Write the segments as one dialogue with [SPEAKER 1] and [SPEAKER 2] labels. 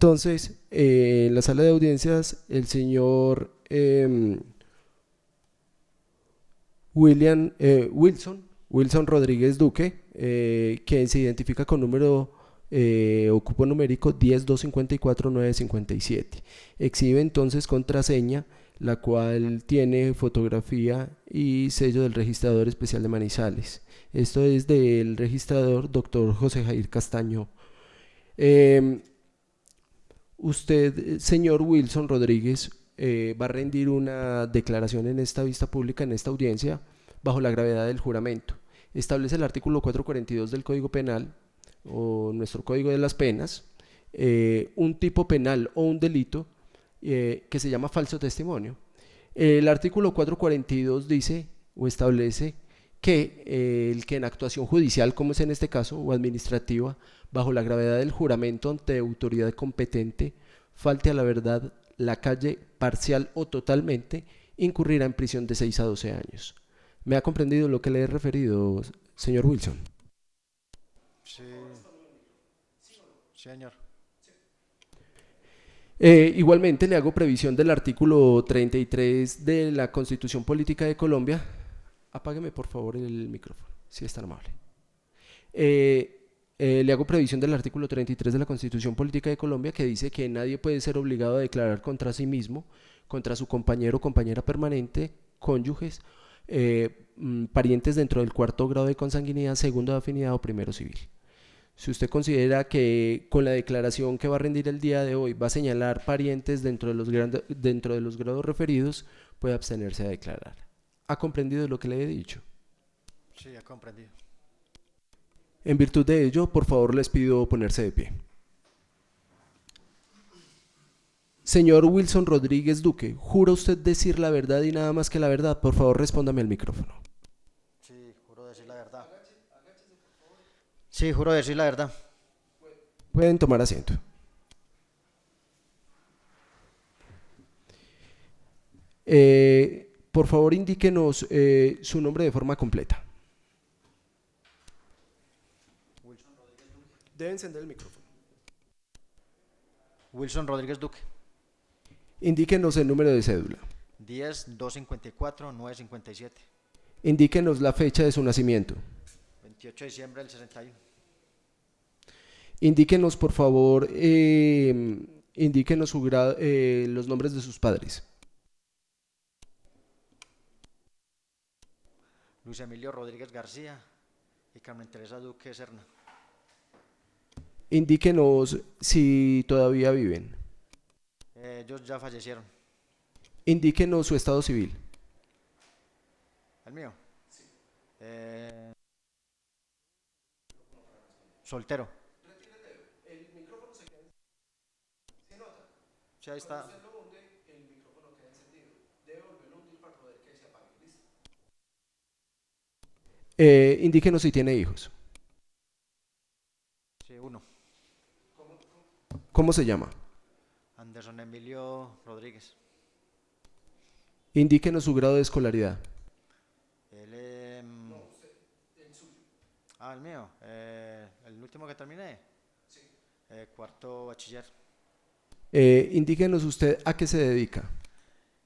[SPEAKER 1] Entonces, en la sala de audiencias, el señor Wilson Rodríguez Duque, quien se identifica con número o cupo numérico 10254957. Exhibe entonces contraseña, la cual tiene fotografía y sello del registrador especial de Manizales. Esto es del registrador doctor José Jair Castaño. Eh, Usted, señor Wilson Rodríguez, va a rendir una declaración en esta vista pública, en esta audiencia, bajo la gravedad del juramento. Establece el artículo 442 del Código Penal, o nuestro Código de las Penas, un tipo penal o un delito que se llama falso testimonio. El artículo 442 dice o establece que el que en actuación judicial, como es en este caso, o administrativa, bajo la gravedad del juramento ante autoridad competente, falte a la verdad, la calle parcial o totalmente, incurrirá en prisión de 6 a 12 años. ¿Me ha comprendido lo que le he referido, señor Wilson?
[SPEAKER 2] Sí, señor.
[SPEAKER 1] Igualmente le hago previsión del artículo 33 de la Constitución Política de Colombia. Apágueme por favor el micrófono, si es tan amable. Le hago previsión del artículo 33 de la Constitución Política de Colombia, que dice que nadie puede ser obligado a declarar contra sí mismo, contra su compañero o compañera permanente, cónyuges, parientes dentro del cuarto grado de consanguinidad, segundo de afinidad o primero civil. Si usted considera que con la declaración que va a rendir el día de hoy va a señalar parientes dentro de los grados referidos, puede abstenerse a declarar. ¿Ha comprendido lo que le he dicho?
[SPEAKER 2] Sí, he comprendido.
[SPEAKER 1] En virtud de ello, por favor les pido ponerse de pie. Señor Wilson Rodríguez Duque, ¿jura usted decir la verdad y nada más que la verdad? Por favor, respóndame al micrófono.
[SPEAKER 2] Sí, juro decir la verdad. Sí, juro decir la verdad.
[SPEAKER 1] Pueden tomar asiento. Por favor, indíquenos su nombre de forma completa. Debe encender el micrófono.
[SPEAKER 2] Wilson Rodríguez Duque.
[SPEAKER 1] Indíquenos el número de cédula.
[SPEAKER 2] 10-254-957.
[SPEAKER 1] Indíquenos la fecha de su nacimiento.
[SPEAKER 2] 28 de diciembre del 61.
[SPEAKER 1] Indíquenos, por favor, indíquenos los nombres de sus padres.
[SPEAKER 2] Luis Emilio Rodríguez García y Carmen Teresa Duque Serna.
[SPEAKER 1] Indíquenos si todavía viven.
[SPEAKER 2] Ellos ya fallecieron.
[SPEAKER 1] Indíquenos su estado civil.
[SPEAKER 2] ¿El mío? Soltero. Sí, ahí está.
[SPEAKER 1] Indíquenos si tiene hijos.
[SPEAKER 2] Sí, uno.
[SPEAKER 1] ¿Cómo se llama?
[SPEAKER 2] Anderson Emilio Rodríguez.
[SPEAKER 1] Indíquenos su grado de escolaridad.
[SPEAKER 2] Él, el mío. El último que terminé. Cuarto bachiller.
[SPEAKER 1] Indíquenos usted a qué se dedica.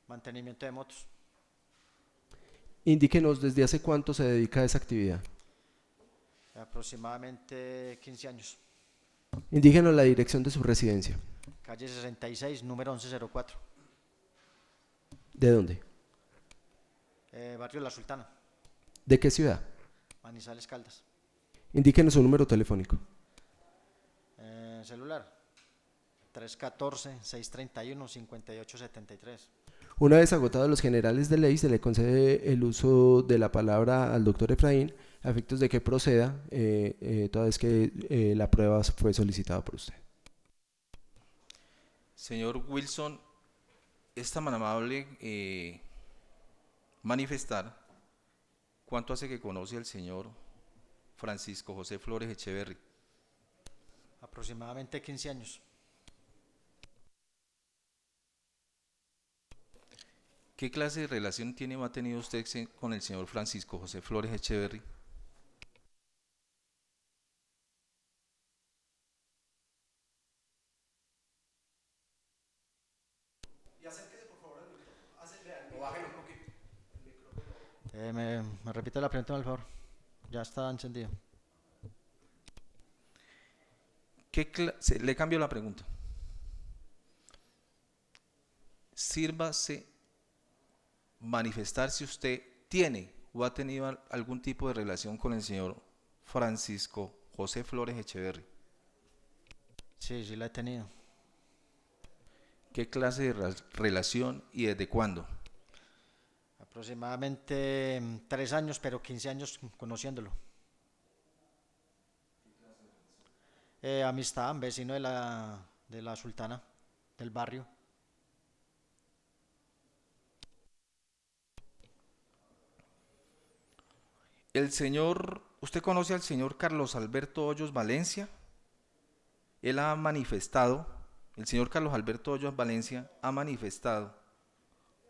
[SPEAKER 2] Mantenimiento de motos.
[SPEAKER 1] Indíquenos desde hace cuánto se dedica a esa actividad.
[SPEAKER 2] Aproximadamente 15 años.
[SPEAKER 1] Indíquenos la dirección de su residencia.
[SPEAKER 2] Calle 66, número 1104.
[SPEAKER 1] ¿De dónde?
[SPEAKER 2] Barrio La Sultana.
[SPEAKER 1] ¿De qué ciudad?
[SPEAKER 2] Manizales Caldas.
[SPEAKER 1] Indíquenos su número telefónico.
[SPEAKER 2] Celular. 314-631-5873.
[SPEAKER 1] Una vez agotados los generales de ley, se le concede el uso de la palabra al doctor Efraín a efectos de que proceda, toda vez que la prueba fue solicitada por usted.
[SPEAKER 3] Señor Wilson, es tan amable manifestar cuánto hace que conoce al señor Francisco José Flores Echeverry.
[SPEAKER 2] Aproximadamente 15 años.
[SPEAKER 3] ¿Qué clase de relación tiene o ha tenido usted con el señor Francisco José Flores Echeverry?
[SPEAKER 2] Me repite la pregunta, por favor. Ya está encendido.
[SPEAKER 3] Le cambio la pregunta. Sírvase manifestar si usted tiene o ha tenido algún tipo de relación con el señor Francisco José Flores Echeverry.
[SPEAKER 2] Sí, sí la he tenido.
[SPEAKER 3] ¿Qué clase de relación y desde cuándo?
[SPEAKER 2] Aproximadamente 3 años, pero 15 años conociéndolo. Amistad, vecino de la Sultana, del barrio.
[SPEAKER 3] ¿Usted conoce al señor Carlos Alberto Hoyos Valencia? Él ha manifestado, el señor Carlos Alberto Hoyos Valencia ha manifestado,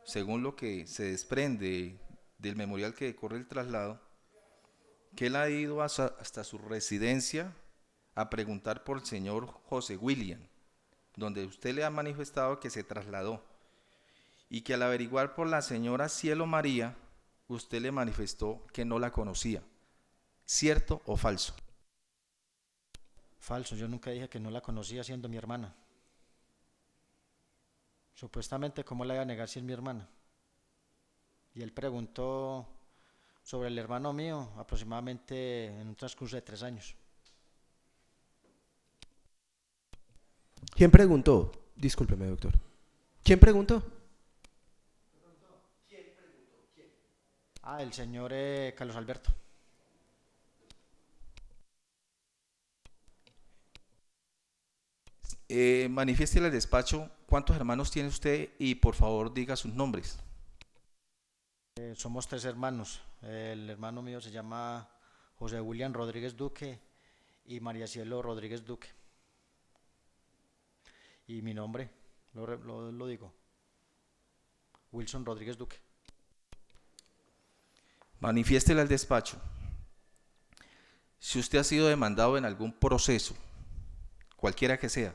[SPEAKER 3] según lo que se desprende del memorial que decorre el traslado, que él ha ido hasta su residencia a preguntar por el señor José William, donde usted le ha manifestado que se trasladó, y que al averiguar por la señora Cielo María, usted le manifestó que no la conocía. ¿Cierto o falso?
[SPEAKER 2] Falso, yo nunca dije que no la conocía siendo mi hermana. Supuestamente, ¿cómo la iba a negar si es mi hermana? Y él preguntó sobre el hermano mío aproximadamente en un transcurso de 3 años.
[SPEAKER 1] ¿Quién preguntó? Discúlpeme, doctor. ¿Quién preguntó?
[SPEAKER 2] El señor Carlos Alberto.
[SPEAKER 3] Manifieste al despacho cuántos hermanos tiene usted y por favor diga sus nombres.
[SPEAKER 2] Somos 3 hermanos. El hermano mío se llama José William Rodríguez Duque y María Cielo Rodríguez Duque. Y mi nombre, lo digo, Wilson Rodríguez Duque.
[SPEAKER 3] Manifiéstele al despacho si usted ha sido demandado en algún proceso, cualquiera que sea,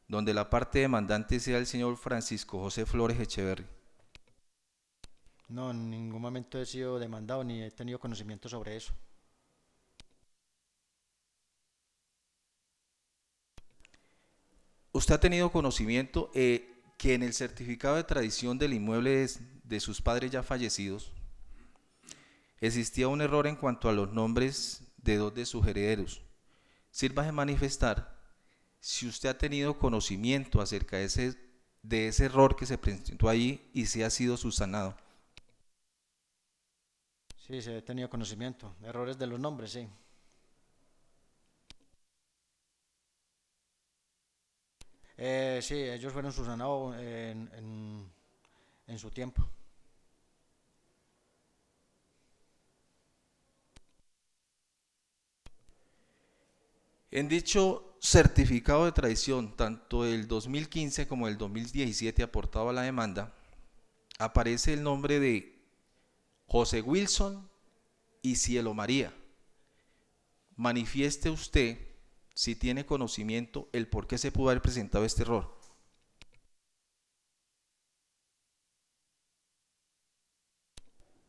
[SPEAKER 3] donde la parte demandante sea el señor Francisco José Flores Echeverry.
[SPEAKER 2] No, en ningún momento he sido demandado ni he tenido conocimiento sobre eso.
[SPEAKER 3] ¿Usted ha tenido conocimiento que en el certificado de tradición del inmueble de sus padres ya fallecidos existía un error en cuanto a los nombres de 2 de sus herederos? Sírvase manifestar si usted ha tenido conocimiento acerca de ese error que se presentó allí y si ha sido subsanado.
[SPEAKER 2] Sí, he tenido conocimiento. Errores de los nombres, sí. Sí, ellos fueron subsanados en su tiempo.
[SPEAKER 3] En dicho certificado de tradición, tanto el 2015 como el 2017 aportado a la demanda, aparece el nombre de José Wilson y Cielo María. Manifieste usted, si tiene conocimiento, el por qué se pudo haber presentado este error.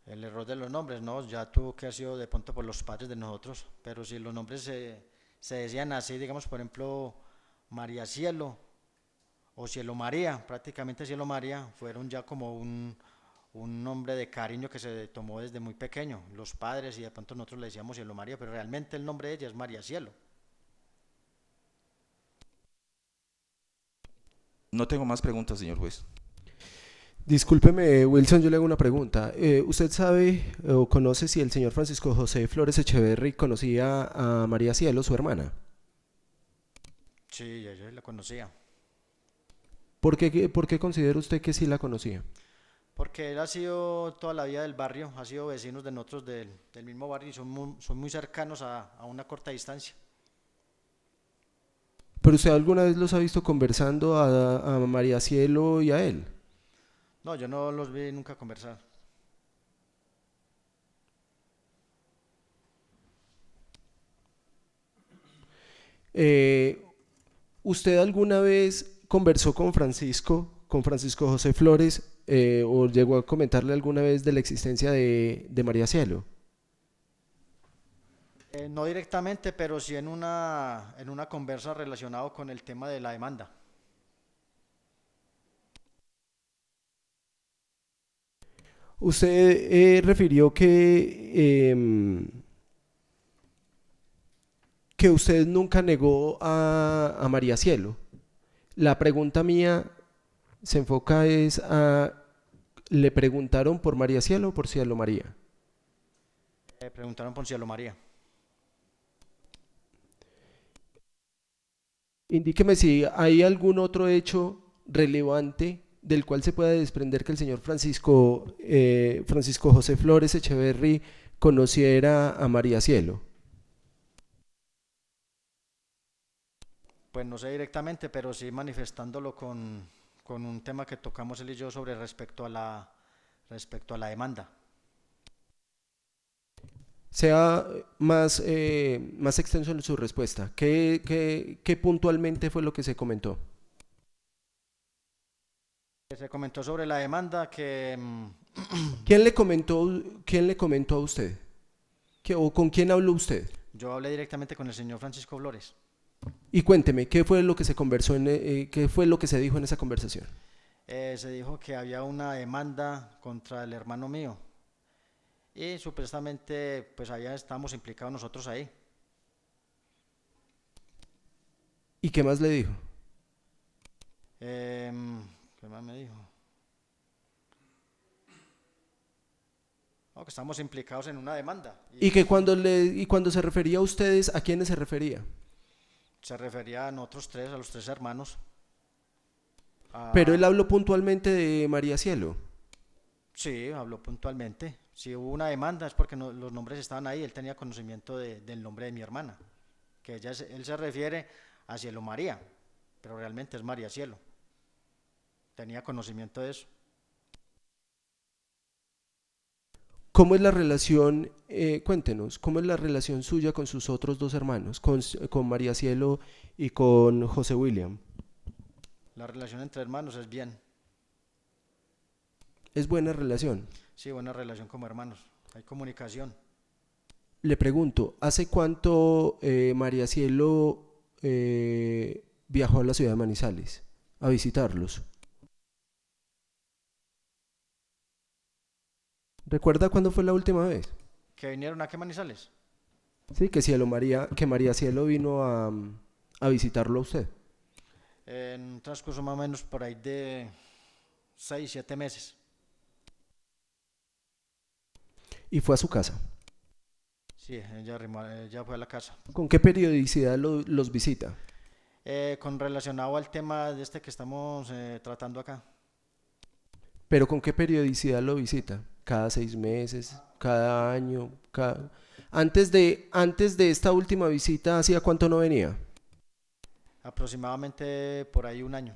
[SPEAKER 2] El error de los nombres, no, ya tuvo que haber sido de pronto por los padres de nosotros, pero si los nombres se decían así, digamos, por ejemplo, María Cielo o Cielo María, prácticamente Cielo María, fueron ya como un nombre de cariño que se tomó desde muy pequeño, los padres, y de pronto nosotros le decíamos Cielo María, pero realmente el nombre de ella es María Cielo.
[SPEAKER 3] No tengo más preguntas, señor juez.
[SPEAKER 1] Discúlpeme, Wilson, yo le hago una pregunta. ¿Usted sabe o conoce si el señor Francisco José Flores Echeverry conocía a María Cielo, su hermana?
[SPEAKER 2] Sí, yo la conocía.
[SPEAKER 1] ¿Por qué considera usted que sí la conocía?
[SPEAKER 2] Porque él ha sido toda la vida del barrio, ha sido vecinos de nosotros del mismo barrio y son muy cercanos a una corta distancia.
[SPEAKER 1] ¿Pero usted alguna vez los ha visto conversando a María Cielo y a él?
[SPEAKER 2] No, yo no los vi nunca conversar.
[SPEAKER 1] ¿Usted alguna vez conversó con Francisco José Flores o llegó a comentarle alguna vez de la existencia de María Cielo.
[SPEAKER 2] No directamente, pero sí en una conversa relacionado con el tema de la demanda.
[SPEAKER 1] Usted refirió que usted nunca negó a María Cielo. La pregunta mía se enfoca es a, ¿le preguntaron por María Cielo o por Cielo María?
[SPEAKER 2] Preguntaron por Cielo María.
[SPEAKER 1] Indíqueme si hay algún otro hecho relevante del cual se pueda desprender que el señor Francisco José Flores Echeverry conociera a María Cielo.
[SPEAKER 2] Pues no sé directamente, pero sí manifestándolo con un tema que tocamos él y yo sobre respecto a la demanda.
[SPEAKER 1] Sea más extenso en su respuesta. ¿Qué puntualmente fue lo que se comentó?
[SPEAKER 2] Se comentó sobre la demanda que
[SPEAKER 1] ¿Quién le comentó a usted? ¿O con quién habló usted?
[SPEAKER 2] yo hablé directamente con el señor Francisco Flores.
[SPEAKER 1] Y cuénteme, ¿qué fue lo que se conversó qué fue lo que se dijo en esa conversación?
[SPEAKER 2] Se dijo que había una demanda contra el hermano mío y supuestamente pues allá estábamos implicados nosotros ahí.
[SPEAKER 1] ¿Y qué más le dijo?
[SPEAKER 2] ¿Qué más me dijo? No, que estamos implicados en una demanda
[SPEAKER 1] Y
[SPEAKER 2] y
[SPEAKER 1] que cuando se refería a ustedes, ¿a quiénes se refería?
[SPEAKER 2] se refería a nosotros tres, a los tres hermanos.
[SPEAKER 1] Pero él
[SPEAKER 2] a-
[SPEAKER 1] habló puntualmente de María Cielo.
[SPEAKER 2] sí, habló puntualmente. Si hubo una demanda es porque los nombres estaban ahí, él tenía conocimiento del nombre de mi hermana, que él se refiere a Cielo María, pero realmente es María Cielo. Tenía conocimiento de eso.
[SPEAKER 1] ¿Cómo es la relación, cuéntenos, cómo es la relación suya con sus otros dos hermanos, con María Cielo y con José William?
[SPEAKER 2] La relación entre hermanos es bien,
[SPEAKER 1] ¿Es buena relación?
[SPEAKER 2] sí, buena relación como hermanos, hay comunicación.
[SPEAKER 1] Le pregunto, ¿hace cuánto María Cielo viajó a la ciudad de Manizales a visitarlos? ¿Recuerda cuándo fue la última vez?
[SPEAKER 2] ¿Que vinieron a qué Manizales?
[SPEAKER 1] Sí, que María Cielo vino a visitarlo a usted.
[SPEAKER 2] En un transcurso más o menos por ahí de 6, 7 meses.
[SPEAKER 1] Y fue a su casa.
[SPEAKER 2] Sí, ella fue a la casa.
[SPEAKER 1] ¿Con qué periodicidad los visita?
[SPEAKER 2] Con relacionado al tema de este que estamos tratando acá.
[SPEAKER 1] ¿Pero con qué periodicidad lo visita? ¿Cada 6 meses? ¿Cada año? Antes de esta última visita, ¿hacía cuánto no venía?
[SPEAKER 2] Aproximadamente por ahí un año.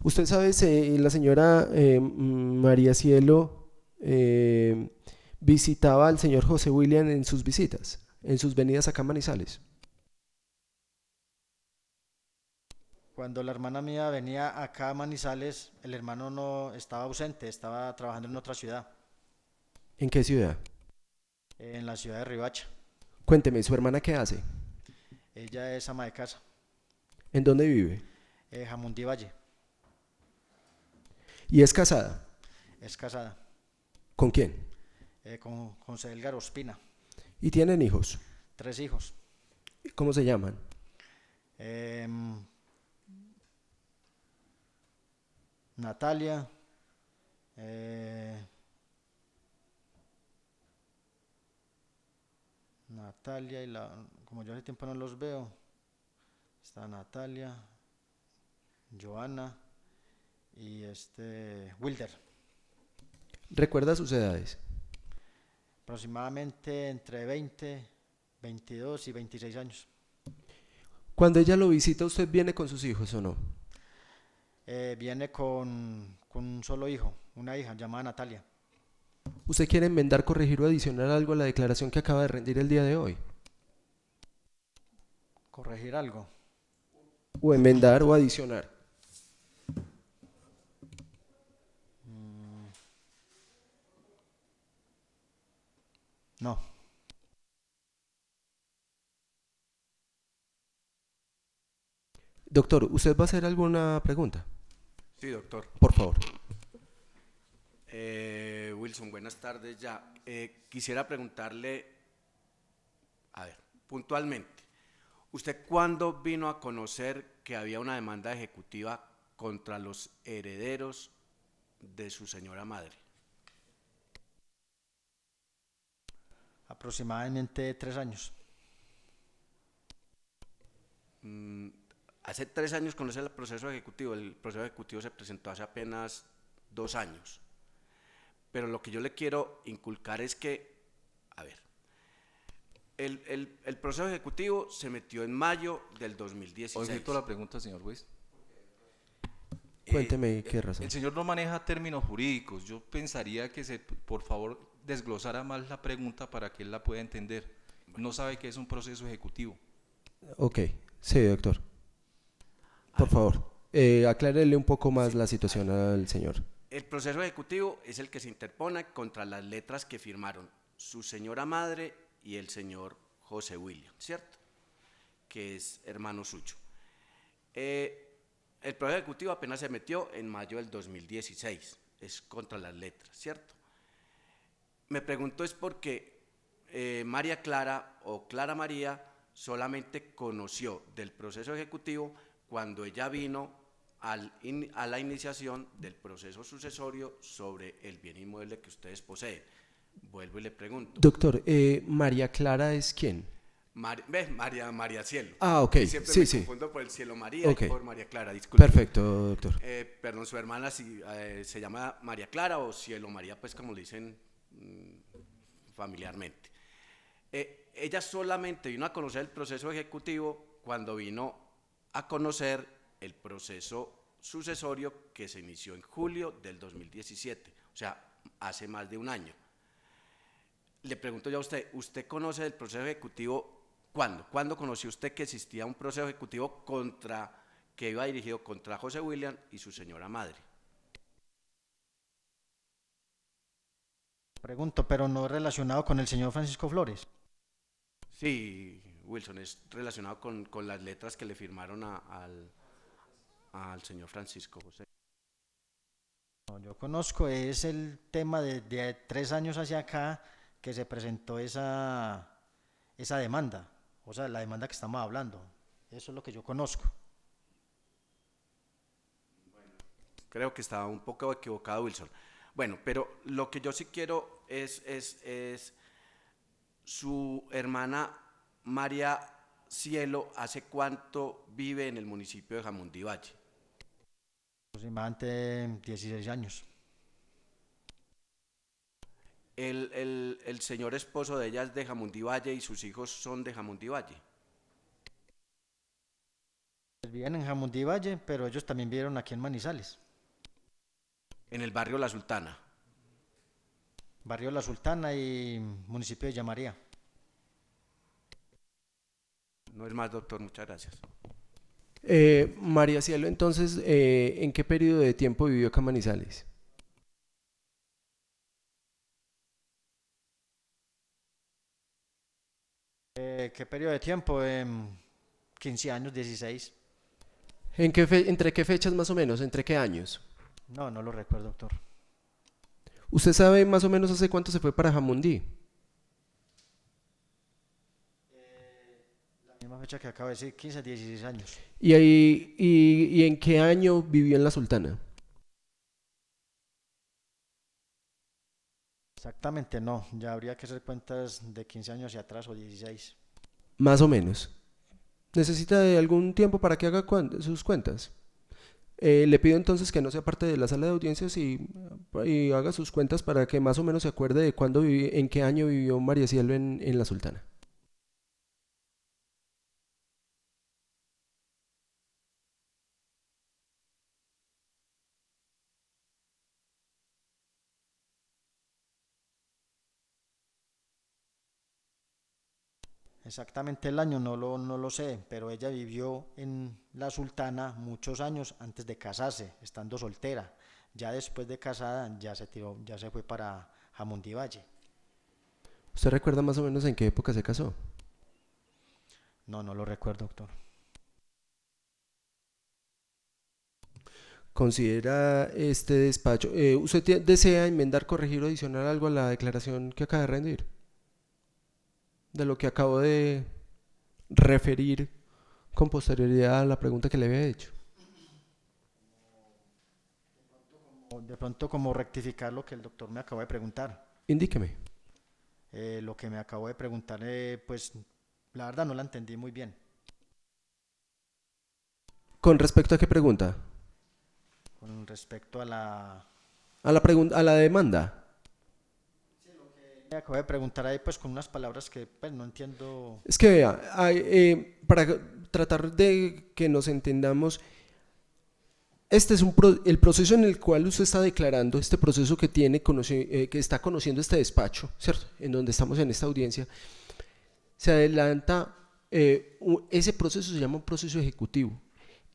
[SPEAKER 1] Usted sabe si la señora María Cielo visitaba al señor José William en sus visitas, en sus venidas acá a Manizales.
[SPEAKER 2] Cuando la hermana mía venía acá a Manizales, el hermano no estaba ausente, estaba trabajando en otra ciudad,
[SPEAKER 1] ¿En qué ciudad?
[SPEAKER 2] en la ciudad de Ribacha.
[SPEAKER 1] Cuénteme, ¿su hermana qué hace?
[SPEAKER 2] Ella es ama de casa,
[SPEAKER 1] ¿En dónde vive?
[SPEAKER 2] Jamundí Valle,
[SPEAKER 1] ¿Y es casada?
[SPEAKER 2] es casada,
[SPEAKER 1] ¿Con quién?
[SPEAKER 2] con José Elgar Ospina,
[SPEAKER 1] ¿Y tienen hijos?
[SPEAKER 2] 3 hijos.
[SPEAKER 1] ¿Cómo se llaman?
[SPEAKER 2] Em, Natalia, Natalia como yo hace tiempo no los veo, está Natalia, Joana y Wilder,
[SPEAKER 1] ¿Recuerda sus edades?
[SPEAKER 2] aproximadamente entre 20, 22 y 26 años.
[SPEAKER 1] Cuando ella lo visita, ¿usted viene con sus hijos o no?
[SPEAKER 2] Viene con un solo hijo, una hija llamada Natalia.
[SPEAKER 1] ¿Usted quiere enmendar, corregir o adicionar algo a la declaración que acaba de rendir el día de hoy?
[SPEAKER 2] Corregir algo.
[SPEAKER 1] ¿O enmendar o adicionar?
[SPEAKER 2] No.
[SPEAKER 1] Doctor, ¿usted va a hacer alguna pregunta?
[SPEAKER 4] Sí, doctor.
[SPEAKER 1] Por favor.
[SPEAKER 4] Wilson, buenas tardes ya. Quisiera preguntarle, a ver, puntualmente, ¿usted cuándo vino a conocer que había una demanda ejecutiva contra los herederos de su señora madre?
[SPEAKER 2] Aproximadamente 3 años.
[SPEAKER 4] Hace 3 años conoce el proceso ejecutivo. El proceso ejecutivo se presentó hace apenas 2 años. Pero lo que yo le quiero inculcar es que, a ver, el proceso ejecutivo se metió en mayo del 2016.
[SPEAKER 3] Objeto a la pregunta, señor juez.
[SPEAKER 1] Cuénteme qué razón.
[SPEAKER 3] El señor no maneja términos jurídicos. Yo pensaría que por favor desglosara más la pregunta para que él la pueda entender. No sabe qué es un proceso ejecutivo.
[SPEAKER 1] Ok, sí, doctor. Por favor, aclárele un poco más la situación al señor.
[SPEAKER 4] El proceso ejecutivo es el que se interpone contra las letras que firmaron su señora madre y el señor José William, ¿cierto? Que es hermano suyo. El proceso ejecutivo apenas se metió en mayo del 2016, es contra las letras, ¿cierto? Me pregunto es porque María Clara o Clara María solamente conoció del proceso ejecutivo cuando ella vino a la iniciación del proceso sucesorio sobre el bien inmueble que ustedes poseen. Vuelvo y le pregunto.
[SPEAKER 1] Doctor, ¿María Clara es quién?
[SPEAKER 4] María Cielo.
[SPEAKER 1] Ah, ok,
[SPEAKER 4] Siempre
[SPEAKER 1] sí,
[SPEAKER 4] me
[SPEAKER 1] sí.
[SPEAKER 4] confundo por el Cielo María
[SPEAKER 1] Ok.
[SPEAKER 4] y por María Clara, disculpe.
[SPEAKER 1] Perfecto, doctor.
[SPEAKER 4] Perdón, su hermana se llama María Clara o Cielo María, pues como le dicen familiarmente. Ella solamente vino a conocer el proceso ejecutivo cuando vino a conocer el proceso sucesorio que se inició en julio del 2017, o sea, hace más de un año. Le pregunto yo a usted, ¿usted conoce el proceso ejecutivo cuándo? ¿Cuándo conoció usted que existía un proceso ejecutivo que iba dirigido contra José William y su señora madre?
[SPEAKER 2] Pregunto, pero no relacionado con el señor Francisco Flores.
[SPEAKER 4] Sí, Wilson, es relacionado con las letras que le firmaron al señor Francisco José.
[SPEAKER 2] No, yo conozco, es el tema de 3 años hacia acá que se presentó esa demanda, o sea, la demanda que estamos hablando. Eso es lo que yo conozco.
[SPEAKER 4] Creo que estaba un poco equivocado, Wilson. Bueno, pero lo que yo sí quiero es su hermana María Cielo, ¿hace cuánto vive en el municipio de Jamundí Valle?
[SPEAKER 2] Aproximadamente 16 años.
[SPEAKER 4] El señor esposo de ella es de Jamundí Valle y sus hijos son de Jamundí Valle.
[SPEAKER 2] Vivían en Jamundí Valle, pero ellos también vivieron aquí en Manizales,
[SPEAKER 4] En el barrio La Sultana.
[SPEAKER 2] barrio La Sultana y municipio de Llamaría.
[SPEAKER 4] No es más, doctor, muchas gracias.
[SPEAKER 1] María Cielo, entonces, ¿en qué periodo de tiempo vivió acá en Manizales?
[SPEAKER 2] ¿Qué periodo de tiempo? 15 años, 16.
[SPEAKER 1] ¿Entre qué fechas más o menos? ¿Entre qué años?
[SPEAKER 2] No, no lo recuerdo, doctor.
[SPEAKER 1] ¿Usted sabe más o menos hace cuánto se fue para Jamundí?
[SPEAKER 2] La misma fecha que acabo de decir, 15, 16 años.
[SPEAKER 1] ¿Y en qué año vivió en La Sultana?
[SPEAKER 2] Exactamente no, ya habría que hacer cuentas de 15 años hacia atrás o 16.
[SPEAKER 1] Más o menos. ¿Necesita de algún tiempo para que haga sus cuentas? Le pido entonces que no sea parte de la sala de audiencias y haga sus cuentas para que más o menos se acuerde de en qué año vivió María Cielo en La Sultana.
[SPEAKER 2] Exactamente el año no lo sé, pero ella vivió en La Sultana muchos años antes de casarse, estando soltera. Ya después de casada ya se fue para Jamundí Valle.
[SPEAKER 1] ¿Usted recuerda más o menos en qué época se casó?
[SPEAKER 2] No, no lo recuerdo, doctor.
[SPEAKER 1] ¿Considera este despacho? ¿Usted desea enmendar, corregir o adicionar algo a la declaración que acaba de rendir? De lo que acabo de referir con posterioridad a la pregunta que le había hecho.
[SPEAKER 2] O de pronto como rectificar lo que el doctor me acabó de preguntar.
[SPEAKER 1] Indíqueme.
[SPEAKER 2] Lo que me acabó de preguntar, pues la verdad no la entendí muy bien.
[SPEAKER 1] ¿Con respecto a qué pregunta?
[SPEAKER 2] Con respecto a la...
[SPEAKER 1] A la demanda.
[SPEAKER 2] Me acabo de preguntar ahí pues con unas palabras que pues no entiendo.
[SPEAKER 1] Es que vea, para tratar de que nos entendamos, este es el proceso en el cual usted está declarando, este proceso que tiene que está conociendo este despacho, ¿cierto? En donde estamos en esta audiencia, se adelanta, ese proceso se llama un proceso ejecutivo.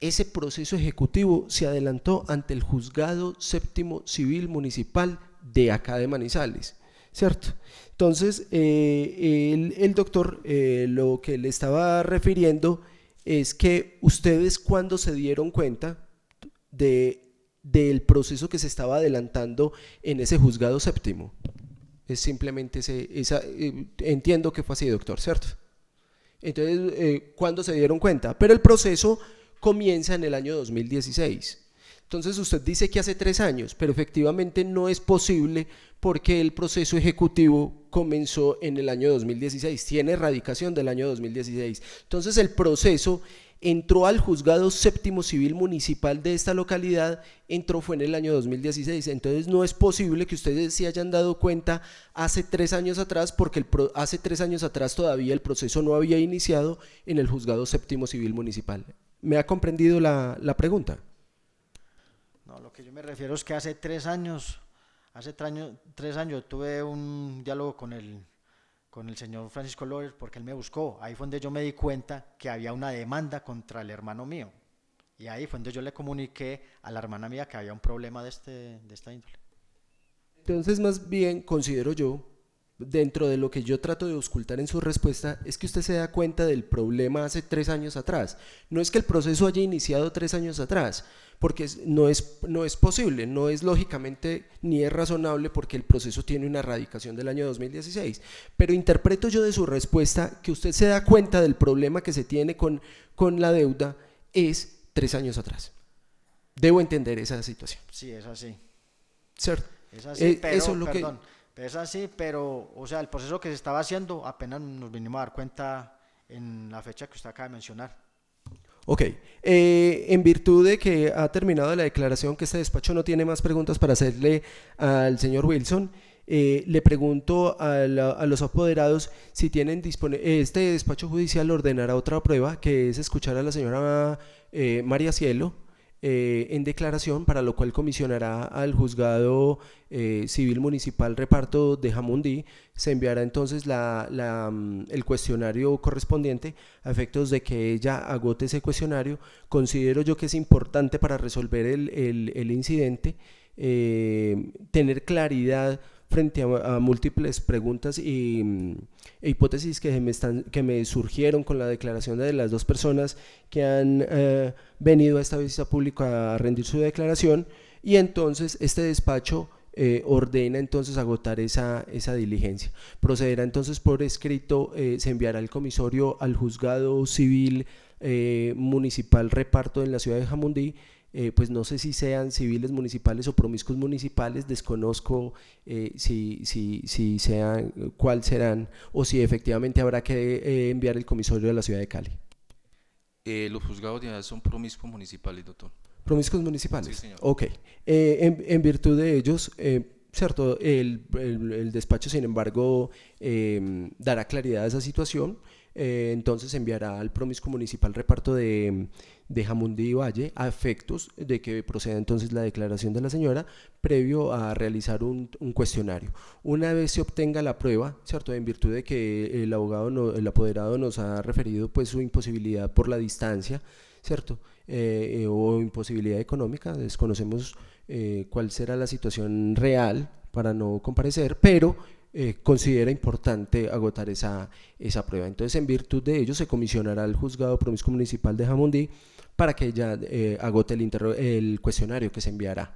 [SPEAKER 1] Ese proceso ejecutivo se adelantó ante el Juzgado Séptimo Civil Municipal de acá de Manizales, ¿cierto? Entonces, el doctor lo que le estaba refiriendo es que ustedes cuando se dieron cuenta del proceso que se estaba adelantando en ese Juzgado Séptimo, es simplemente entiendo que fue así, doctor, ¿cierto? Entonces, ¿cuándo se dieron cuenta? Pero el proceso comienza en el año 2016. Entonces usted dice que hace 3 años, pero efectivamente no es posible porque el proceso ejecutivo comenzó en el año 2016, tiene radicación del año 2016. Entonces el proceso entró al Juzgado Séptimo Civil Municipal de esta localidad, fue en el año 2016. Entonces no es posible que ustedes se hayan dado cuenta hace 3 años atrás, porque hace 3 años atrás todavía el proceso no había iniciado en el Juzgado Séptimo Civil Municipal. ¿Me ha comprendido la pregunta?
[SPEAKER 2] No, lo que yo me refiero es que hace 3 años, tres años tuve un diálogo con el señor Francisco López porque él me buscó. Ahí fue donde yo me di cuenta que había una demanda contra el hermano mío. Y ahí fue donde yo le comuniqué a la hermana mía que había un problema de esta índole.
[SPEAKER 1] Entonces, más bien, considero yo, dentro de lo que yo trato de ocultar en su respuesta, es que usted se da cuenta del problema hace 3 años atrás. No es que el proceso haya iniciado 3 años atrás, porque no es posible, no es lógicamente ni es razonable, porque el proceso tiene una radicación del año 2016. Pero interpreto yo de su respuesta que usted se da cuenta del problema que se tiene con la deuda es 3 años atrás. Debo entender esa situación.
[SPEAKER 2] Sí, es así.
[SPEAKER 1] ¿Cierto?
[SPEAKER 2] Es así, pero,
[SPEAKER 1] eso es lo
[SPEAKER 2] perdón, es así, pero, o sea, el proceso que se estaba haciendo apenas nos vinimos a dar cuenta en la fecha que usted acaba de mencionar.
[SPEAKER 1] Ok, en virtud de que ha terminado la declaración, que este despacho no tiene más preguntas para hacerle al señor Wilson, le pregunto a los apoderados si tienen este despacho judicial ordenará otra prueba, que es escuchar a la señora María Cielo en declaración, para lo cual comisionará al Juzgado Civil Municipal Reparto de Jamundí. Se enviará entonces el cuestionario correspondiente a efectos de que ella agote ese cuestionario. Considero yo que es importante para resolver el incidente tener claridad frente a múltiples preguntas e hipótesis que me surgieron con la declaración de las 2 personas que han venido a esta visita pública a rendir su declaración, y entonces este despacho ordena entonces agotar esa diligencia. Procederá entonces por escrito, se enviará el comisorio al Juzgado Civil Municipal Reparto en la ciudad de Jamundí. Pues no sé si sean civiles municipales o promiscuos municipales, desconozco si sean, cuál serán, o si efectivamente habrá que enviar el comisorio a la ciudad de Cali.
[SPEAKER 3] Los juzgados de edad son promiscuos municipales, doctor.
[SPEAKER 1] ¿Promiscuos municipales?
[SPEAKER 3] Sí, señor.
[SPEAKER 1] Ok. En virtud de ellos, cierto, el despacho, sin embargo, dará claridad a esa situación. Entonces enviará al promiscuo municipal reparto de Jamundí y Valle a efectos de que proceda entonces la declaración de la señora, previo a realizar un cuestionario. Una vez se obtenga la prueba, cierto, en virtud de que el apoderado nos ha referido pues su imposibilidad por la distancia, cierto, o imposibilidad económica, desconocemos cuál será la situación real para no comparecer, pero considera importante agotar esa prueba. Entonces, en virtud de ello, se comisionará al Juzgado Promiscuo Municipal de Jamundí para que ella agote el cuestionario que se enviará.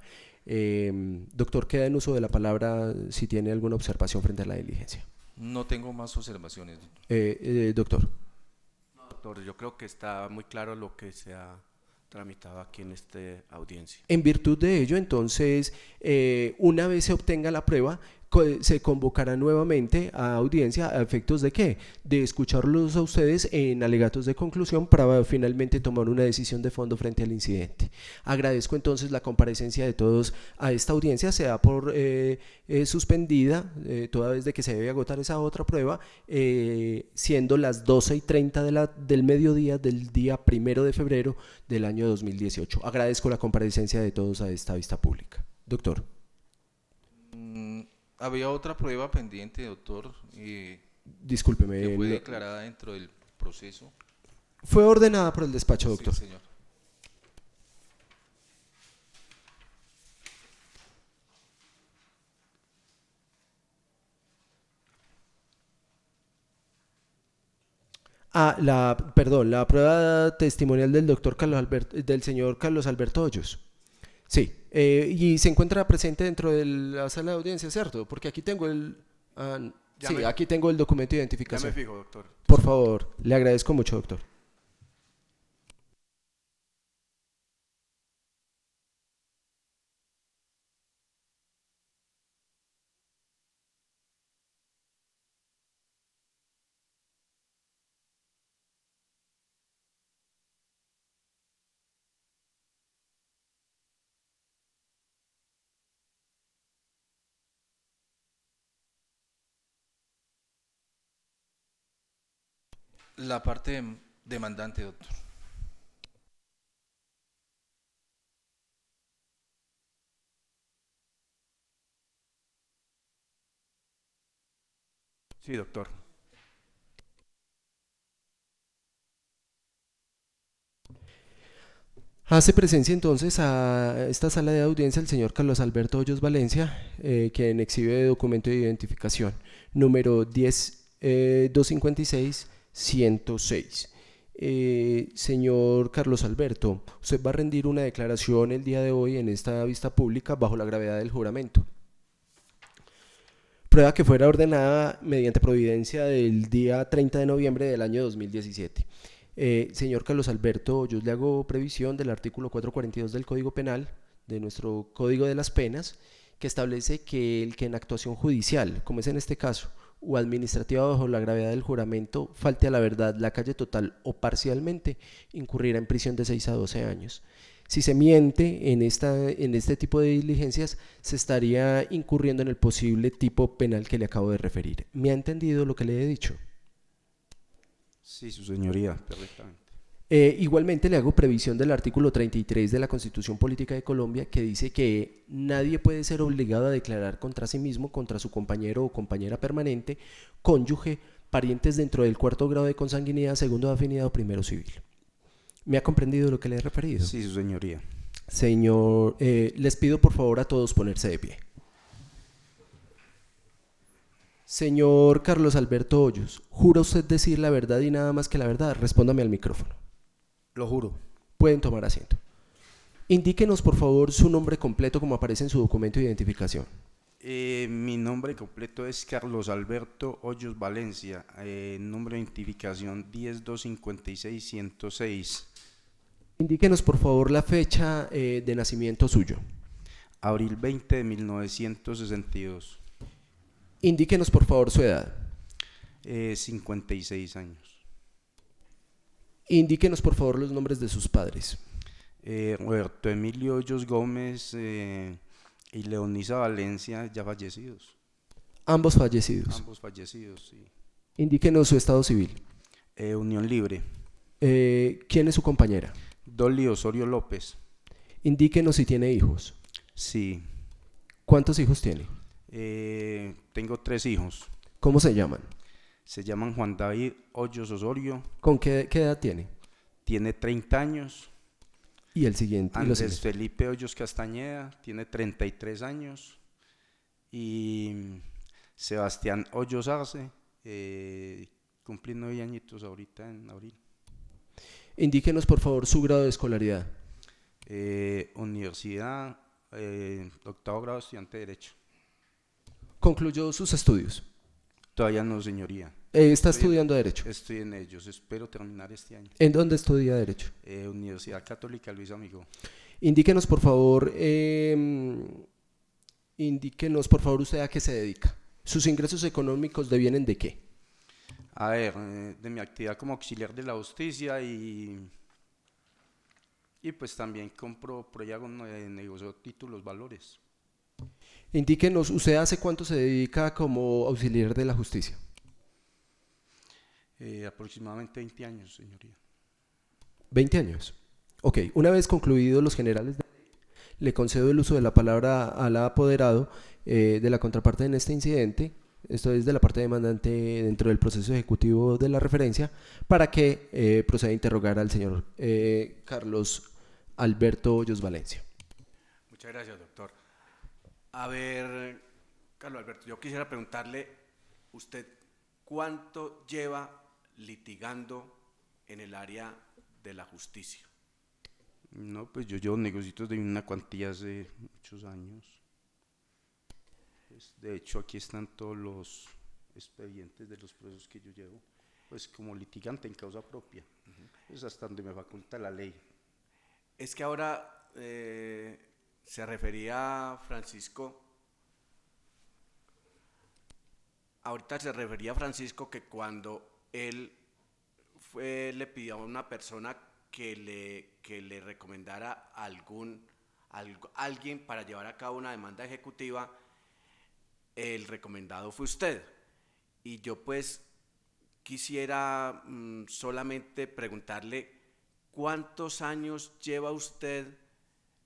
[SPEAKER 1] Doctor, queda en uso de la palabra si tiene alguna observación frente a la diligencia.
[SPEAKER 3] No tengo más observaciones, doctor.
[SPEAKER 1] Doctor.
[SPEAKER 4] Doctor, yo creo que está muy claro lo que se ha tramitado aquí en esta audiencia.
[SPEAKER 1] En virtud de ello, entonces, una vez se obtenga la prueba, se convocará nuevamente a audiencia a efectos de ¿qué? De escucharlos a ustedes en alegatos de conclusión para finalmente tomar una decisión de fondo frente al incidente. Agradezco entonces la comparecencia de todos a esta audiencia, se da por suspendida toda vez de que se debe agotar esa otra prueba, siendo las 12:30 del mediodía del día 1 de febrero del año 2018. Agradezco la comparecencia de todos a esta vista pública. Doctor.
[SPEAKER 3] Había otra prueba pendiente, doctor,
[SPEAKER 1] Discúlpeme.
[SPEAKER 3] que fue declarada dentro del proceso.
[SPEAKER 1] Fue ordenada por el despacho, doctor.
[SPEAKER 3] Sí, señor.
[SPEAKER 1] Perdón, la prueba testimonial del doctor del señor Carlos Alberto Hoyos. Sí, y se encuentra presente dentro de la sala de audiencia, ¿cierto? Porque aquí tengo aquí tengo el documento de
[SPEAKER 4] Ya
[SPEAKER 1] identificación.
[SPEAKER 4] me fijo, doctor.
[SPEAKER 1] Por favor, le agradezco mucho, doctor.
[SPEAKER 3] La parte demandante, doctor.
[SPEAKER 4] Sí, doctor.
[SPEAKER 1] Hace presencia entonces a esta sala de audiencia el señor Carlos Alberto Hoyos Valencia, quien exhibe documento de identificación número 256-106. Señor Carlos Alberto, usted va a rendir una declaración el día de hoy en esta vista pública bajo la gravedad del juramento. Prueba que fuera ordenada mediante providencia del día 30 de noviembre del año 2017. Señor Carlos Alberto, yo le hago previsión del artículo 442 del Código Penal, de nuestro Código de las Penas, que establece que el que en actuación judicial, como es en este caso, o administrativa bajo la gravedad del juramento, falte a la verdad, la calle total o parcialmente, incurrirá en prisión de 6 a 12 años. Si se miente en este tipo de diligencias, se estaría incurriendo en el posible tipo penal que le acabo de referir. ¿Me ha entendido lo que le he dicho?
[SPEAKER 5] Sí, su señoría, perfectamente.
[SPEAKER 1] Igualmente le hago previsión del artículo 33 de la Constitución Política de Colombia, que dice que nadie puede ser obligado a declarar contra sí mismo, contra su compañero o compañera permanente, cónyuge, parientes dentro del 4º grado de consanguinidad, 2º de afinidad o 1º civil. ¿Me ha comprendido lo que le he referido?
[SPEAKER 5] Sí, su señoría.
[SPEAKER 1] Señor, les pido por favor a todos ponerse de pie. Señor Carlos Alberto Hoyos, ¿jura usted decir la verdad y nada más que la verdad? Respóndame al micrófono.
[SPEAKER 5] Lo juro.
[SPEAKER 1] Pueden tomar asiento. Indíquenos por favor su nombre completo como aparece en su documento de identificación.
[SPEAKER 5] Mi nombre completo es Carlos Alberto Hoyos Valencia, número de identificación 10256-106.
[SPEAKER 1] Indíquenos por favor la fecha de nacimiento suyo.
[SPEAKER 5] Abril 20 de 1962.
[SPEAKER 1] Indíquenos por favor su edad.
[SPEAKER 5] 56 años.
[SPEAKER 1] Indíquenos por favor los nombres de sus padres.
[SPEAKER 5] Roberto Emilio Hoyos Gómez y Leonisa Valencia, ya fallecidos.
[SPEAKER 1] Ambos fallecidos.
[SPEAKER 5] Ambos fallecidos, sí.
[SPEAKER 1] Indíquenos su estado civil.
[SPEAKER 5] Unión Libre.
[SPEAKER 1] ¿Quién es su compañera?
[SPEAKER 5] Dolly Osorio López.
[SPEAKER 1] Indíquenos si tiene hijos.
[SPEAKER 5] Sí.
[SPEAKER 1] ¿Cuántos hijos tiene?
[SPEAKER 5] Tengo 3 hijos.
[SPEAKER 1] ¿Cómo se llaman?
[SPEAKER 5] Se llaman Juan David Hoyos Osorio.
[SPEAKER 1] ¿Con qué edad tiene?
[SPEAKER 5] Tiene 30 años.
[SPEAKER 1] Y el siguiente.
[SPEAKER 5] Andrés Felipe Hoyos Castañeda tiene 33 años. Y Sebastián Hoyos Arce, cumplí 9 añitos ahorita en abril.
[SPEAKER 1] Indíquenos por favor su grado de escolaridad.
[SPEAKER 5] Universidad, octavo grado, estudiante de Derecho.
[SPEAKER 1] ¿Concluyó sus estudios?
[SPEAKER 5] Todavía no, señoría.
[SPEAKER 1] Está
[SPEAKER 5] Estoy en-
[SPEAKER 1] estudiando Derecho.
[SPEAKER 5] Estoy en ellos, espero terminar este año.
[SPEAKER 1] ¿En dónde estudia Derecho?
[SPEAKER 5] Universidad Católica Luis Amigo.
[SPEAKER 1] Indíquenos por favor, usted a qué se dedica. ¿Sus ingresos económicos devienen de qué?
[SPEAKER 5] A ver, de mi actividad como auxiliar de la justicia y pues también compro, por ahí hago negocio títulos, valores.
[SPEAKER 1] Indíquenos, ¿usted hace cuánto se dedica como auxiliar de la justicia?
[SPEAKER 5] Aproximadamente 20 años, señoría.
[SPEAKER 1] 20 años. Ok, una vez concluidos los generales, le concedo el uso de la palabra al apoderado de la contraparte en este incidente, esto es de la parte demandante dentro del proceso ejecutivo de la referencia, para que proceda a interrogar al señor Carlos Alberto Hoyos Valencia.
[SPEAKER 4] Muchas gracias, doctor. A ver, Carlos Alberto, yo quisiera preguntarle, ¿usted cuánto lleva litigando en el área de la justicia?
[SPEAKER 5] No, pues yo llevo negocios de una cuantía hace muchos años. Pues, de hecho, aquí están todos los expedientes de los procesos que yo llevo, pues como litigante en causa propia. Es hasta donde me faculta la ley.
[SPEAKER 4] Es que ahora se refería Francisco, ahorita se refería a Francisco que cuando él le pidió a una persona que le recomendara alguien para llevar a cabo una demanda ejecutiva, el recomendado fue usted. Y yo pues quisiera solamente preguntarle ¿cuántos años lleva usted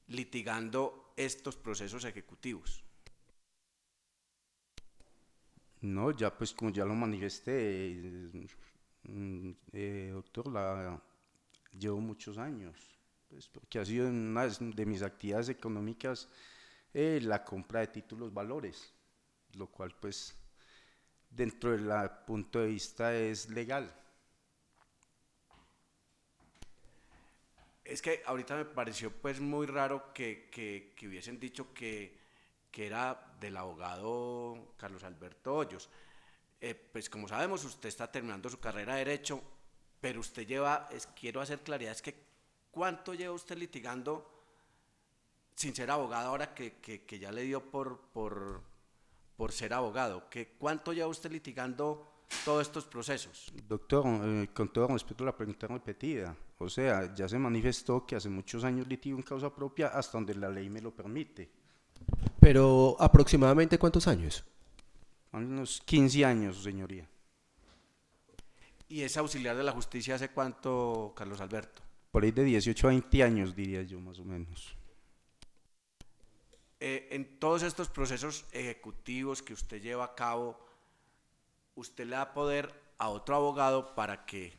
[SPEAKER 4] litigando estos procesos ejecutivos?
[SPEAKER 5] No, ya pues como ya lo manifesté, doctor, llevo muchos años, pues porque ha sido una de mis actividades económicas la compra de títulos valores, lo cual pues dentro del punto de vista es legal.
[SPEAKER 4] Es que ahorita me pareció pues muy raro que hubiesen dicho que era del abogado Carlos Alberto Hoyos. Pues como sabemos, usted está terminando su carrera de Derecho, pero usted quiero hacer claridad, es que ¿cuánto lleva usted litigando sin ser abogado ahora que ya le dio por ser abogado? ¿Cuánto lleva usted litigando todos estos procesos?
[SPEAKER 5] Doctor, con todo respeto a la pregunta repetida, o sea, ya se manifestó que hace muchos años litigo en causa propia hasta donde la ley me lo permite.
[SPEAKER 1] Pero aproximadamente ¿cuántos años?
[SPEAKER 5] Unos 15 años, señoría.
[SPEAKER 4] ¿Y es auxiliar de la justicia hace cuánto, Carlos Alberto?
[SPEAKER 5] Por ahí de 18 a 20 años, diría yo, más o menos.
[SPEAKER 4] En todos estos procesos ejecutivos que usted lleva a cabo, usted le da poder a otro abogado para que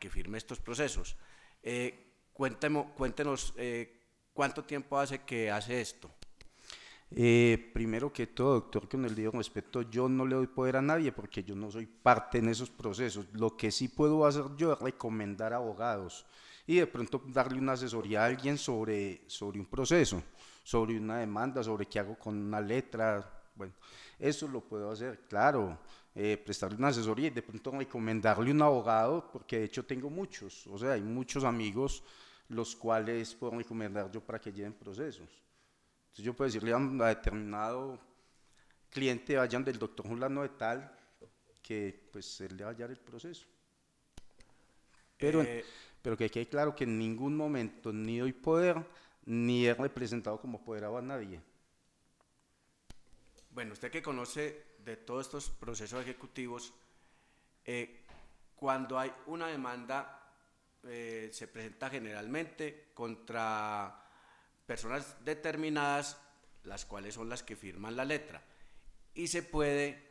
[SPEAKER 4] firme estos procesos. Cuéntenos cuánto tiempo hace que hace esto.
[SPEAKER 5] Primero que todo, doctor, con el debido respeto, yo no le doy poder a nadie porque yo no soy parte en esos procesos. Lo que sí puedo hacer yo es recomendar abogados y de pronto darle una asesoría a alguien sobre un proceso, sobre una demanda, sobre qué hago con una letra. Bueno, eso lo puedo hacer, claro, prestarle una asesoría y de pronto recomendarle un abogado, porque de hecho tengo muchos, o sea, hay muchos amigos los cuales puedo recomendar yo para que lleven procesos. Entonces yo puedo decirle a determinado cliente, vayan del doctor fulano de tal, que pues él le va a hallar el proceso. Pero que quede claro que en ningún momento ni doy poder, ni he representado como apoderado a nadie.
[SPEAKER 4] Bueno, usted que conoce de todos estos procesos ejecutivos, cuando hay una demanda, se presenta generalmente contra personas determinadas, las cuales son las que firman la letra, y se puede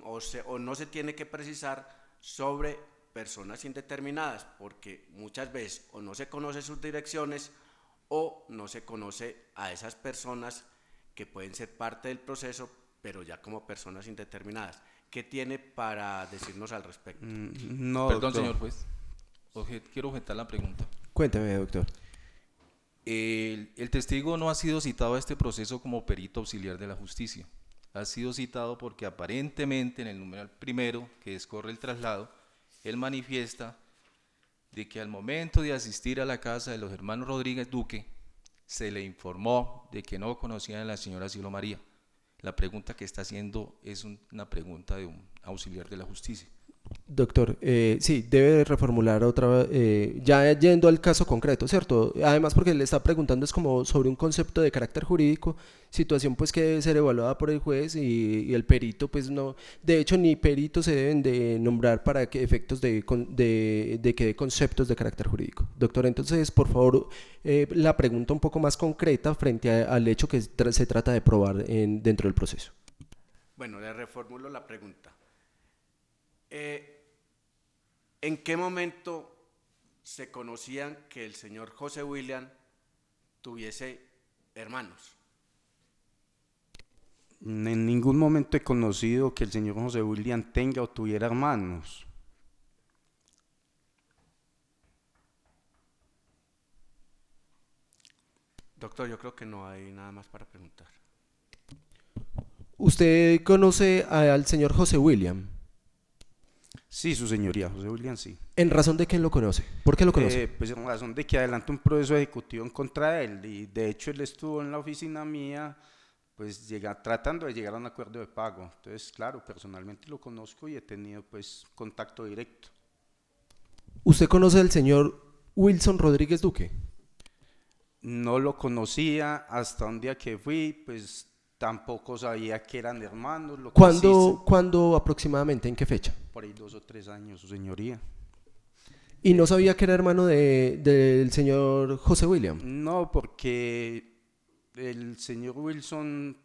[SPEAKER 4] o no se tiene que precisar sobre personas indeterminadas, porque muchas veces o no se conoce sus direcciones o no se conoce a esas personas que pueden ser parte del proceso pero ya como personas indeterminadas. ¿Qué tiene para decirnos al respecto?
[SPEAKER 5] No,
[SPEAKER 3] Perdón,
[SPEAKER 5] doctor.
[SPEAKER 3] señor juez. Quiero objetar la pregunta.
[SPEAKER 1] Cuénteme, doctor.
[SPEAKER 3] El testigo no ha sido citado a este proceso como perito auxiliar de la justicia. Ha sido citado porque aparentemente en el numeral primero que discorre el traslado, él manifiesta de que al momento de asistir a la casa de los hermanos Rodríguez Duque, se le informó de que no conocían a la señora Cielo María. La pregunta que está haciendo es una pregunta de un auxiliar de la justicia.
[SPEAKER 1] Doctor, sí, debe reformular otra vez, ya yendo al caso concreto, ¿cierto? Además porque le está preguntando es como sobre un concepto de carácter jurídico, situación pues que debe ser evaluada por el juez y el perito pues no, de hecho ni peritos se deben de nombrar para que efectos de que dé conceptos de carácter jurídico. Doctor, entonces por favor la pregunta un poco más concreta frente al hecho que se trata de probar dentro del proceso.
[SPEAKER 4] Bueno, le reformulo la pregunta. ¿En qué momento se conocían que el señor José William tuviese hermanos?
[SPEAKER 5] En ningún momento he conocido que el señor José William tenga o tuviera hermanos.
[SPEAKER 4] Doctor, yo creo que no hay nada más para preguntar.
[SPEAKER 1] ¿Usted conoce al señor José William?
[SPEAKER 5] Sí, su señoría, José William, sí.
[SPEAKER 1] ¿En razón de quién lo conoce? ¿Por qué lo conoce?
[SPEAKER 5] Pues en razón de que adelanta un proceso ejecutivo en contra de él, y de hecho él estuvo en la oficina mía, pues tratando de llegar a un acuerdo de pago. Entonces, claro, personalmente lo conozco y he tenido pues contacto directo.
[SPEAKER 1] ¿Usted conoce al señor Wilson Rodríguez Duque?
[SPEAKER 5] No lo conocía hasta un día que fui, pues tampoco sabía que eran hermanos. Lo que
[SPEAKER 1] ¿Cuándo aproximadamente? ¿En qué fecha?
[SPEAKER 5] por ahí 2 o 3 años, su señoría.
[SPEAKER 1] ¿Y no sabía que era hermano del señor José William?
[SPEAKER 5] No, porque el señor Wilson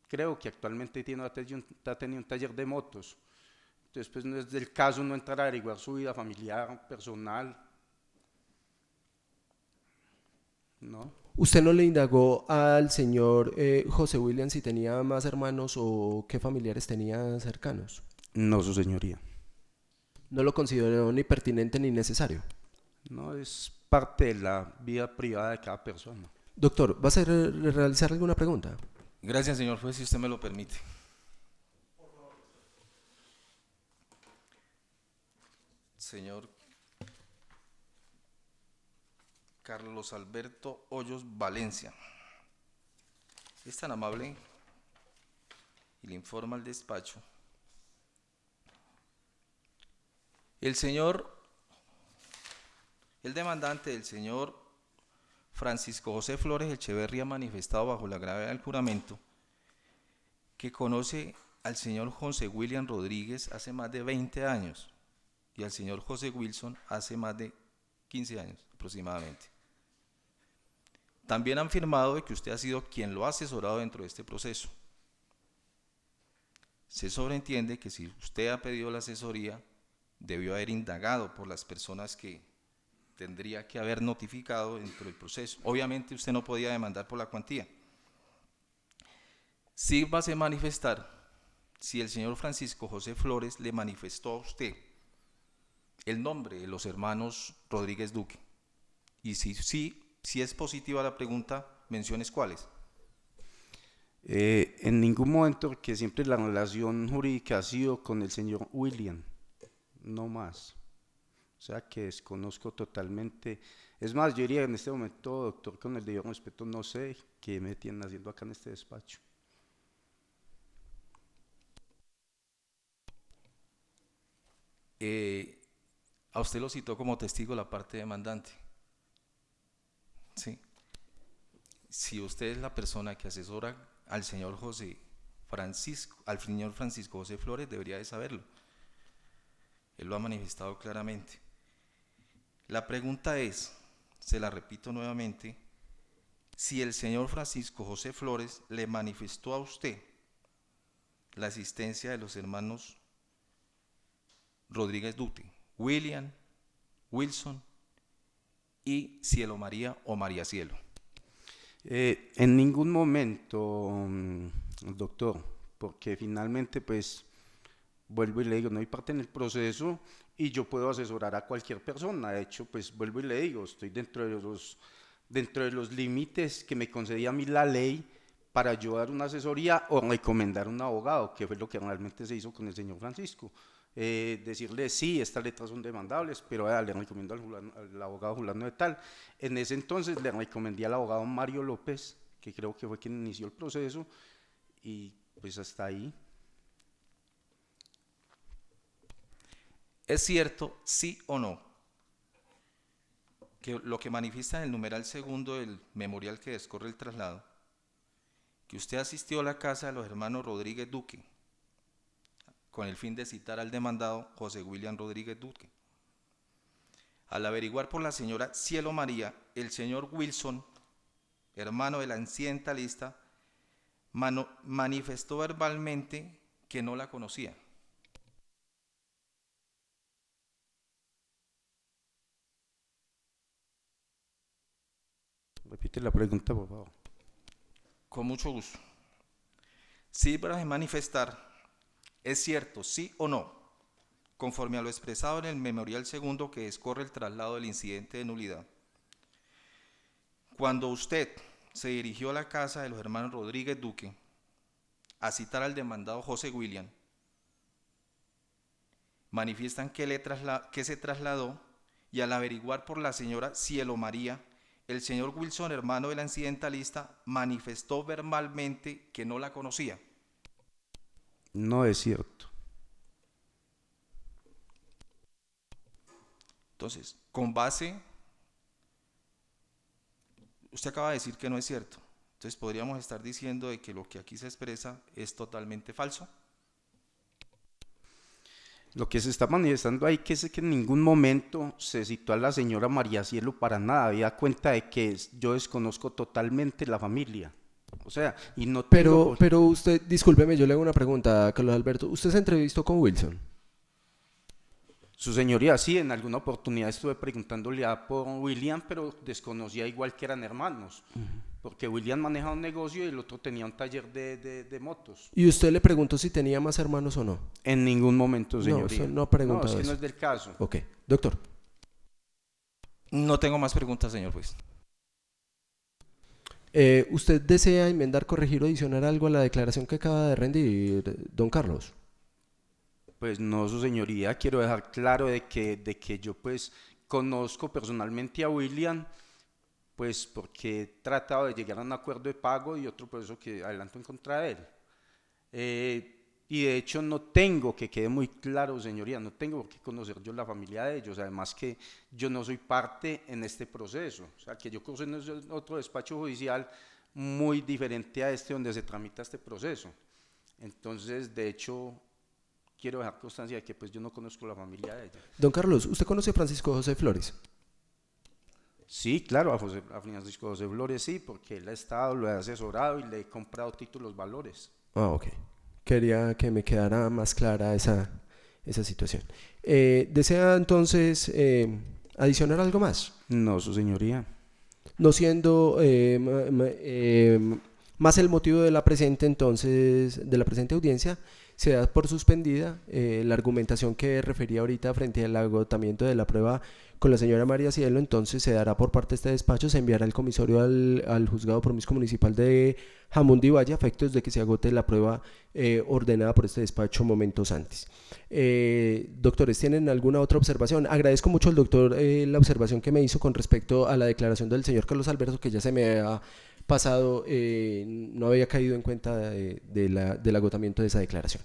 [SPEAKER 5] creo que actualmente ha tenido un taller de motos. Entonces, pues no es del caso no entrar a averiguar su vida familiar, personal. No.
[SPEAKER 1] ¿Usted no le indagó al señor José William si tenía más hermanos o qué familiares tenía cercanos?
[SPEAKER 5] No, su señoría.
[SPEAKER 1] ¿No lo consideró ni pertinente ni necesario?
[SPEAKER 5] No, es parte de la vida privada de cada persona.
[SPEAKER 1] Doctor, ¿vas a realizar alguna pregunta?
[SPEAKER 3] Gracias, señor juez, si usted me lo permite. Señor Carlos Alberto Hoyos Valencia, es tan amable y le informa al despacho. El demandante del señor Francisco José Flores Echeverría ha manifestado bajo la gravedad del juramento que conoce al señor José William Rodríguez hace más de 20 años y al señor José Wilson hace más de 15 años aproximadamente. También han afirmado de que usted ha sido quien lo ha asesorado dentro de este proceso. Se sobreentiende que si usted ha pedido la asesoría, debió haber indagado por las personas que tendría que haber notificado dentro del proceso. Obviamente usted no podía demandar por la cuantía. Sí va a manifestar si el señor Francisco José Flores le manifestó a usted el nombre de los hermanos Rodríguez Duque. Y si es positiva la pregunta, menciones cuáles.
[SPEAKER 5] En ningún momento, porque siempre la relación jurídica ha sido con el señor William, no más. O sea que desconozco totalmente. Es más, yo diría en este momento, doctor, con el debido respeto, no sé qué me tienen haciendo acá en este despacho.
[SPEAKER 3] A usted lo citó como testigo la parte demandante. Sí. Si usted es la persona que asesora al señor Francisco José Flores, debería de saberlo. Él lo ha manifestado claramente. La pregunta es, se la repito nuevamente, si el señor Francisco José Flores le manifestó a usted la asistencia de los hermanos Rodríguez Duque, William, Wilson y Cielo María o María Cielo.
[SPEAKER 5] En ningún momento, doctor, porque finalmente pues vuelvo y le digo, no hay parte en el proceso y yo puedo asesorar a cualquier persona. De hecho, pues vuelvo y le digo, estoy dentro de los límites que me concedía a mí la ley para yo dar una asesoría o recomendar un abogado, que fue lo que realmente se hizo con el señor Francisco. Decirle, sí, estas letras son demandables, pero le recomiendo al abogado fulano de tal. En ese entonces le recomendé al abogado Mario López, que creo que fue quien inició el proceso, y pues hasta ahí.
[SPEAKER 3] ¿Es cierto, sí o no, que lo que manifiesta en el numeral segundo del memorial que descorre el traslado, que usted asistió a la casa de los hermanos Rodríguez Duque con el fin de citar al demandado José William Rodríguez Duque? Al averiguar por la señora Cielo María, el señor Wilson, hermano de la accidentalista, manifestó verbalmente que no la conocía.
[SPEAKER 5] Repite la pregunta, por favor.
[SPEAKER 3] Con mucho gusto. Sí, para manifestar, ¿es cierto, sí o no, conforme a lo expresado en el memorial segundo que descorre el traslado del incidente de nulidad? Cuando usted se dirigió a la casa de los hermanos Rodríguez Duque a citar al demandado José William, manifiestan que se trasladó y al averiguar por la señora Cielo María, el señor Wilson, hermano del accidentalista, manifestó verbalmente que no la conocía.
[SPEAKER 5] No es cierto.
[SPEAKER 3] Entonces, con base, usted acaba de decir que no es cierto. Entonces, podríamos estar diciendo de que lo que aquí se expresa es totalmente falso.
[SPEAKER 5] Lo que se está manifestando ahí que es que en ningún momento se citó a la señora María Cielo para nada, había cuenta de que yo desconozco totalmente la familia, o sea, y no tengo...
[SPEAKER 1] Pero usted, discúlpeme, yo le hago una pregunta, Carlos Alberto, ¿usted se entrevistó con Wilson?
[SPEAKER 5] Su señoría, sí, en alguna oportunidad estuve preguntándole por William, pero desconocía igual que eran hermanos, porque William manejaba un negocio y el otro tenía un taller de motos.
[SPEAKER 1] ¿Y usted le preguntó si tenía más hermanos o no?
[SPEAKER 5] En ningún momento, señoría.
[SPEAKER 1] No, usted no ha preguntado
[SPEAKER 5] no,
[SPEAKER 1] eso.
[SPEAKER 5] No es del caso.
[SPEAKER 1] Ok, doctor.
[SPEAKER 3] No tengo más preguntas, señor juez.
[SPEAKER 1] ¿Usted desea enmendar, corregir o adicionar algo a la declaración que acaba de rendir, don Carlos?
[SPEAKER 5] Pues no, su señoría, quiero dejar claro de que yo pues conozco personalmente a William, pues porque he tratado de llegar a un acuerdo de pago y otro proceso que adelanto en contra de él. Y de hecho no tengo, que quede muy claro, señoría, no tengo por qué conocer yo la familia de ellos, además que yo no soy parte en este proceso, o sea, que yo conozco en otro despacho judicial muy diferente a este donde se tramita este proceso. Entonces, de hecho, quiero dejar constancia de que pues yo no conozco la familia de ella.
[SPEAKER 1] Don Carlos, ¿usted conoce a Francisco José Flores?
[SPEAKER 5] Sí, claro, a Francisco José Flores sí, porque él ha estado, lo he asesorado y le he comprado títulos valores.
[SPEAKER 1] Ah, ok. Quería que me quedara más clara esa situación. ¿Desea entonces adicionar algo más?
[SPEAKER 5] No, su señoría.
[SPEAKER 1] No siendo más el motivo de la presente audiencia, se da por suspendida la argumentación que refería ahorita frente al agotamiento de la prueba con la señora María Cielo. Entonces se dará por parte de este despacho, se enviará el comisario al juzgado promiscuo municipal de Jamundí y Valle a efectos de que se agote la prueba ordenada por este despacho momentos antes. Doctores, ¿tienen alguna otra observación? Agradezco mucho al doctor la observación que me hizo con respecto a la declaración del señor Carlos Alberto, que ya se me ha pasado, no había caído en cuenta del agotamiento de esa declaración.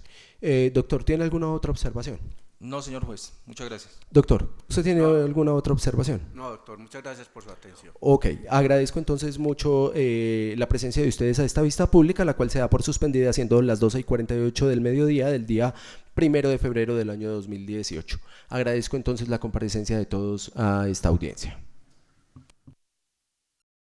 [SPEAKER 1] Doctor, ¿tiene alguna otra observación?
[SPEAKER 3] No, señor juez, muchas gracias.
[SPEAKER 1] Doctor, ¿usted tiene alguna otra observación?
[SPEAKER 4] No, doctor, muchas gracias por su atención.
[SPEAKER 1] Ok, agradezco entonces mucho la presencia de ustedes a esta vista pública, la cual se da por suspendida siendo las 12:48 del mediodía del día 1 de febrero del año 2018. Agradezco entonces la comparecencia de todos a esta audiencia.